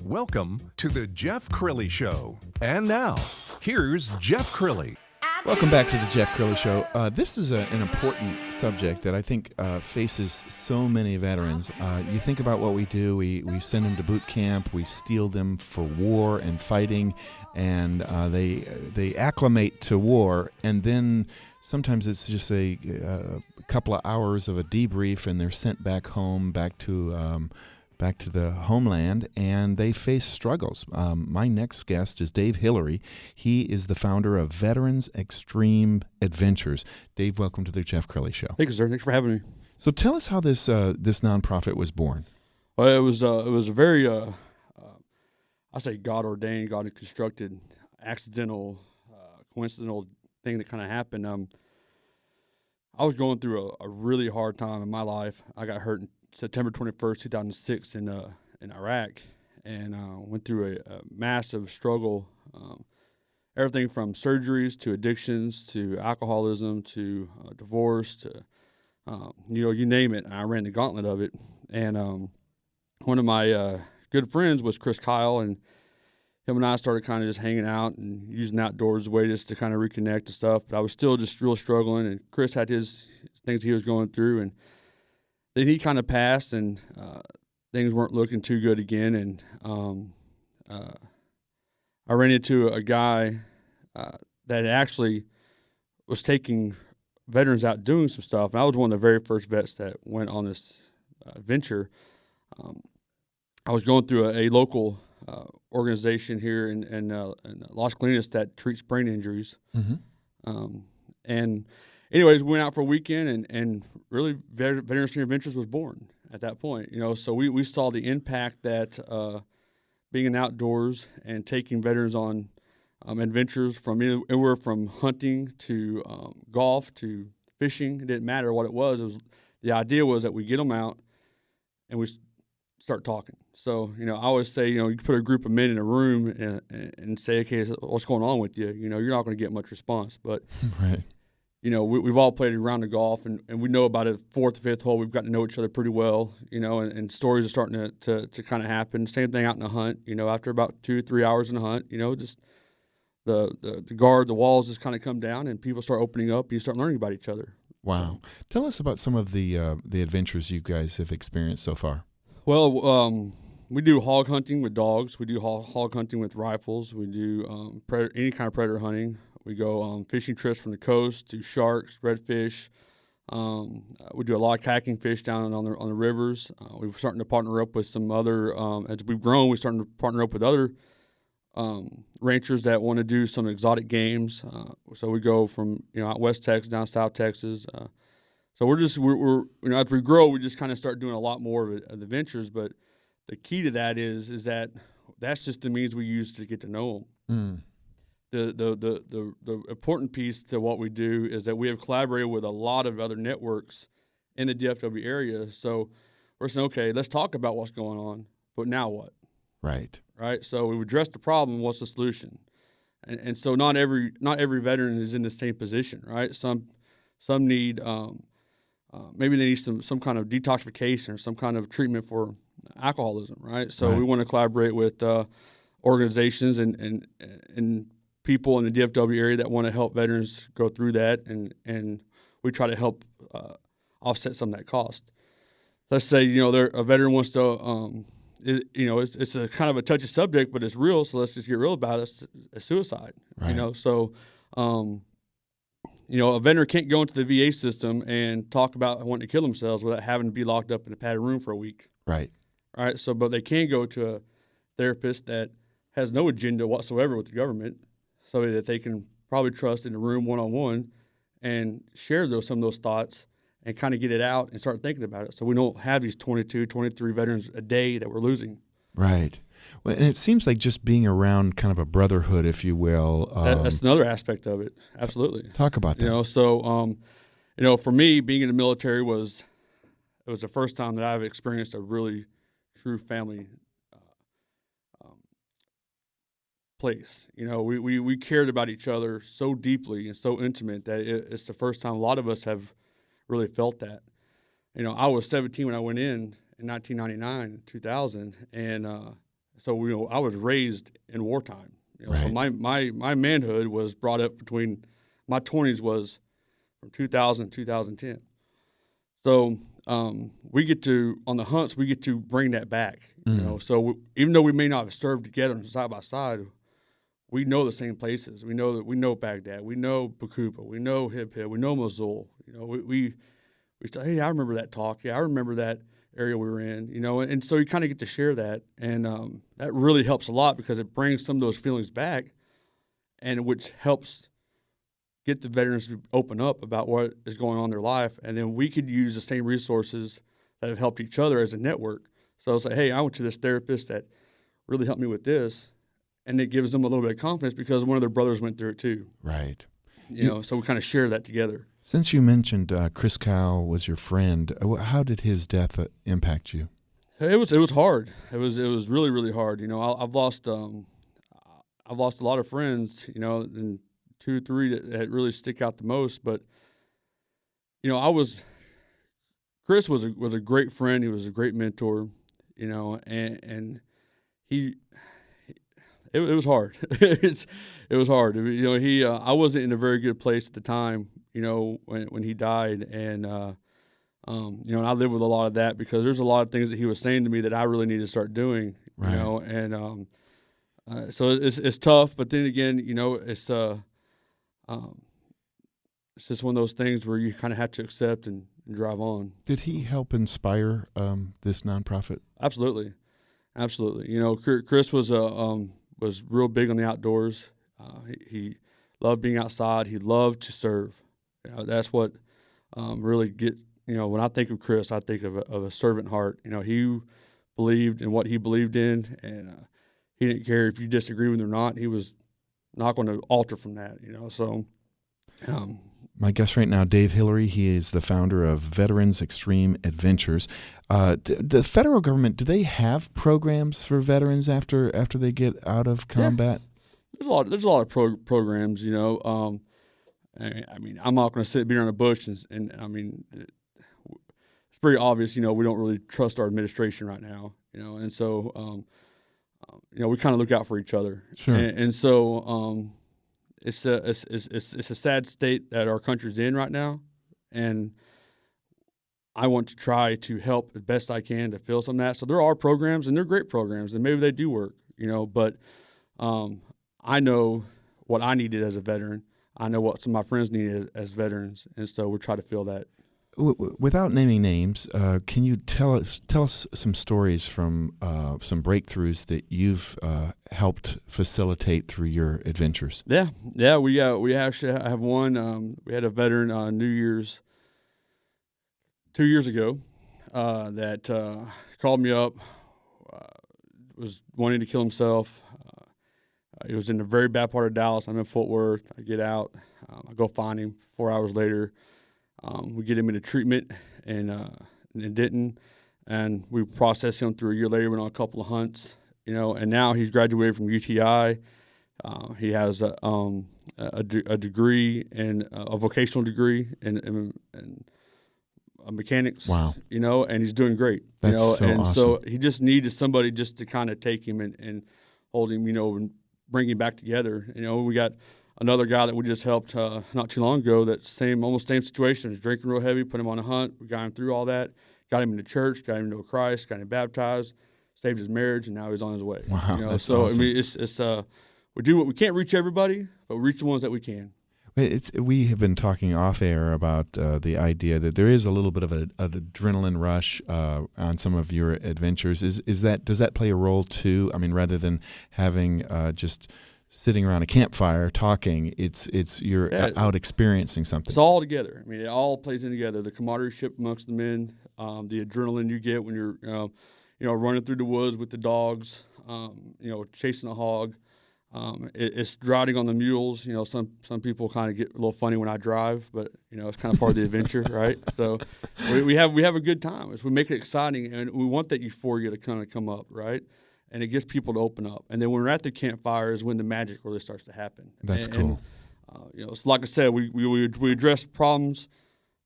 Welcome to the Jeff Crilley Show. And now, here's Jeff Crilley. Welcome back to the Jeff Crilley Show. This is an important subject that I think faces so many veterans. You think about what we do. We send them to boot camp. We steel them for war and fighting, and they acclimate to war. And then sometimes it's just a couple of hours of a debrief, and they're sent back home, back to the homeland, and they face struggles. My next guest is Dave Hillary. He is the founder of Veterans Xtreme Adventures. Dave, welcome to the Jeff Crilley Show. Thank you, sir. Thanks for having me. So tell us how this nonprofit was born. Well, it was a very, I say God-ordained, God-constructed, accidental, coincidental thing that kind of happened. I was going through a really hard time in my life. I got hurt in September 21st, 2006 in Iraq, and went through a massive struggle, everything from surgeries to addictions to alcoholism to divorce to, you name it. I ran the gauntlet of it. And one of my good friends was Chris Kyle, and him and I started kind of just hanging out and using outdoors as a way just to kind of reconnect and stuff. But I was still just real struggling, and Chris had his things he was going through, and then he kind of passed, and things weren't looking too good again. And I ran into a guy that actually was taking veterans out doing some stuff. And I was one of the very first vets that went on this venture. I was going through a local organization here in Las Colinas that treats brain injuries. Mm-hmm. And anyways, we went out for a weekend, and really Veterans Xtreme Adventures was born at that point. So we saw the impact that being in the outdoors and taking veterans on adventures from anywhere from hunting to golf to fishing. It didn't matter what it was. The idea was that we get them out and we start talking. So, I always say, you put a group of men in a room and say, okay, what's going on with you? You're not going to get much response. But right. We've all played a round of golf, and we know about a fourth or fifth hole. We've gotten to know each other pretty well, and stories are starting to kind of happen. Same thing out in the hunt, after about 2-3 hours in the hunt, just the guard, the walls just kind of come down, and people start opening up, and you start learning about each other. Wow. Tell us about some of the adventures you guys have experienced so far. Well, we do hog hunting with dogs. We do hog hunting with rifles. We do any kind of predator hunting. We go fishing trips from the coast to sharks, redfish. We do a lot of kayaking fish down on the rivers. We're starting to partner up with some other, as we've grown, we're starting to partner up with other ranchers that want to do some exotic games. So we go from, out West Texas down South Texas. So we're as we grow, we just kind of start doing a lot more of the ventures. But the key to that is that that's just the means we use to get to know them. The important piece to what we do is that we have collaborated with a lot of other networks in the DFW area. So we're saying, okay, let's talk about what's going on, but now what? Right. So we've addressed the problem. What's the solution? And so not every veteran is in the same position, right? Some need maybe they need some kind of detoxification or some kind of treatment for alcoholism, right? So we want to collaborate with organizations and people in the DFW area that want to help veterans go through that, and we try to help offset some of that cost. Let's say a veteran wants to, it's a kind of a touchy subject, but it's real. So let's just get real about it. It's suicide. Right. So a veteran can't go into the VA system and talk about wanting to kill themselves without having to be locked up in a padded room for a week. Right. All right. So, but they can go to a therapist that has no agenda whatsoever with the government, somebody that they can probably trust in the room one-on-one and share some of those thoughts and kind of get it out and start thinking about it. So we don't have these 22, 23 veterans a day that we're losing. Right. Well, and it seems like just being around kind of a brotherhood, if you will. That's another aspect of it. Absolutely. Talk about that. For me, being in the military was the first time that I've experienced a really true family place. We cared about each other so deeply and so intimate that it's the first time a lot of us have really felt that. I was 17 when I went in 1999, 2000, and So I was raised in wartime. Right. So my manhood was brought up between my 20s was from 2000 to 2010. So we get to on the hunts we get to bring that back. So even though we may not have served together side by side, we know the same places. We know Baghdad. We know Bakuba. We know Hip Hip. We know Mosul. We say, hey, I remember that talk. Yeah, I remember that area we were in. And so you kind of get to share that, and that really helps a lot because it brings some of those feelings back, and which helps get the veterans to open up about what is going on in their life, and then we could use the same resources that have helped each other as a network. So it's like, hey, I went to this therapist that really helped me with this, and it gives them a little bit of confidence because one of their brothers went through it too. Right. So we kind of share that together. Since you mentioned Chris Cowell was your friend, how did his death impact you? It was hard. It was really, really hard. I've lost a lot of friends. And 2 or 3 that really stick out the most. But Chris was a great friend. He was a great mentor. And it was hard. It was hard. I wasn't in a very good place at the time. When he died, and and I live with a lot of that because there's a lot of things that he was saying to me that I really need to start doing. Right. And so it's tough. But then again, it's just one of those things where you kind of have to accept and drive on. Did he help inspire this nonprofit? Absolutely. Chris was real big on the outdoors. He loved being outside. He loved to serve. That's what really when I think of Chris, I think of a servant heart. He believed in what he believed in, and he didn't care if you disagree with him or not. He was not going to alter from that. So. My guest right now, Dave Hillary. He is the founder of Veterans Xtreme Adventures. The federal government, do they have programs for veterans after they get out of combat? Yeah. There's a lot of programs. I mean, I'm not going to sit behind a bush and I mean, it's pretty obvious. We don't really trust our administration right now. And so we kind of look out for each other. Sure. And so it's a sad state that our country's in right now, and I want to try to help as best I can to fill some of that. So there are programs, and they're great programs, and maybe they do work. But I know what I needed as a veteran. I know what some of my friends needed as veterans, and so we try to fill that. Without naming names, can you tell us some stories from some breakthroughs that you've helped facilitate through your adventures? Yeah, we actually have one. We had a veteran New Year's 2 years ago that called me up, was wanting to kill himself. He was in a very bad part of Dallas. I'm in Fort Worth. I get out. I go find him 4 hours later. We get him into treatment in Denton, and we process him through a year later. Went on a couple of hunts, and now he's graduated from UTI. He has a degree in a vocational degree in mechanics. Wow. And he's doing great. That's so and awesome. So he just needed somebody just to kind of take him and hold him, and bring him back together. We got another guy that we just helped not too long ago. That almost same situation. He was drinking real heavy. Put him on a hunt. We got him through all that. Got him into church. Got him into Christ. Got him baptized. Saved his marriage, and now he's on his way. Wow, that's so awesome. I mean, it's we do what we can't reach everybody, but we reach the ones that we can. We have been talking off air about the idea that there is a little bit of an adrenaline rush on some of your adventures. Does that play a role too? I mean, rather than having just sitting around a campfire talking, you're out experiencing something. It's all together. I mean, it all plays in together. The camaraderie amongst the men, the adrenaline you get when you're running through the woods with the dogs, chasing a hog. It's riding on the mules. Some people kind of get a little funny when I drive, but it's kind of part of the adventure, right? So we have a good time. We make it exciting, and we want that euphoria to kind of come up, right? And it gets people to open up. And then when we're at the campfire is when the magic really starts to happen. That's cool. It's like I said, we address problems,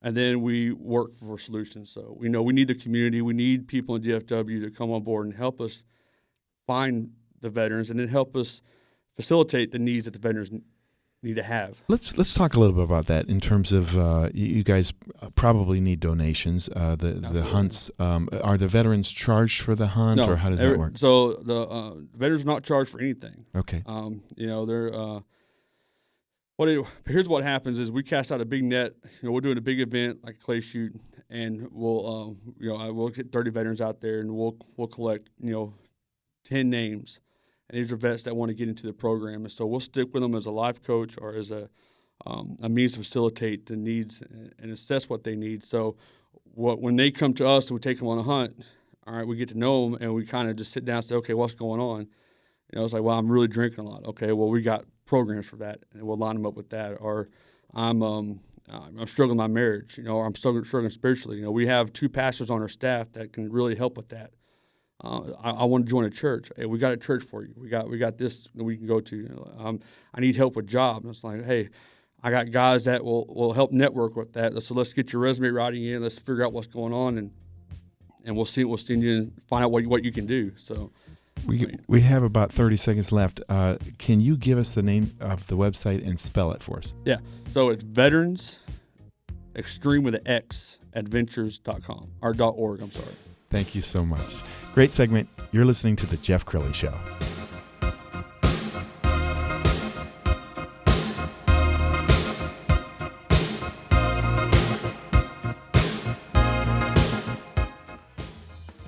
and then we work for solutions. So we need the community. We need people in DFW to come on board and help us find the veterans and then help us facilitate the needs that the veterans need to have. Let's talk a little bit about that in terms of you guys probably need donations. The hunts, are the veterans charged for the hunt, No, or how does that work? So the veterans are not charged for anything. Okay. They're here's what happens is we cast out a big net. We're doing a big event like a clay shoot, and we'll get 30 veterans out there, and we'll collect 10 names. And these are vets that want to get into the program, and so we'll stick with them as a life coach or as a means to facilitate the needs and assess what they need. So when they come to us and we take them on a hunt, all right, we get to know them and we kind of just sit down and say, okay, what's going on? It's like, well, I'm really drinking a lot. Okay, well, we got programs for that, and we'll line them up with that. Or I'm struggling in my marriage, or I'm struggling spiritually. We have 2 pastors on our staff that can really help with that. I want to join a church. Hey, we got a church for you. We got this that we can go to. I need help with job. And it's like, hey, I got guys that will help network with that. So let's get your resume writing in. Let's figure out what's going on, and we'll send you and find out what you can do. So we have about 30 seconds left. Can you give us the name of the website and spell it for us? Yeah. So it's Veterans Xtreme with an X Adventures.com or .org. I'm sorry. Thank you so much. Great segment. You're listening to The Jeff Crilley Show.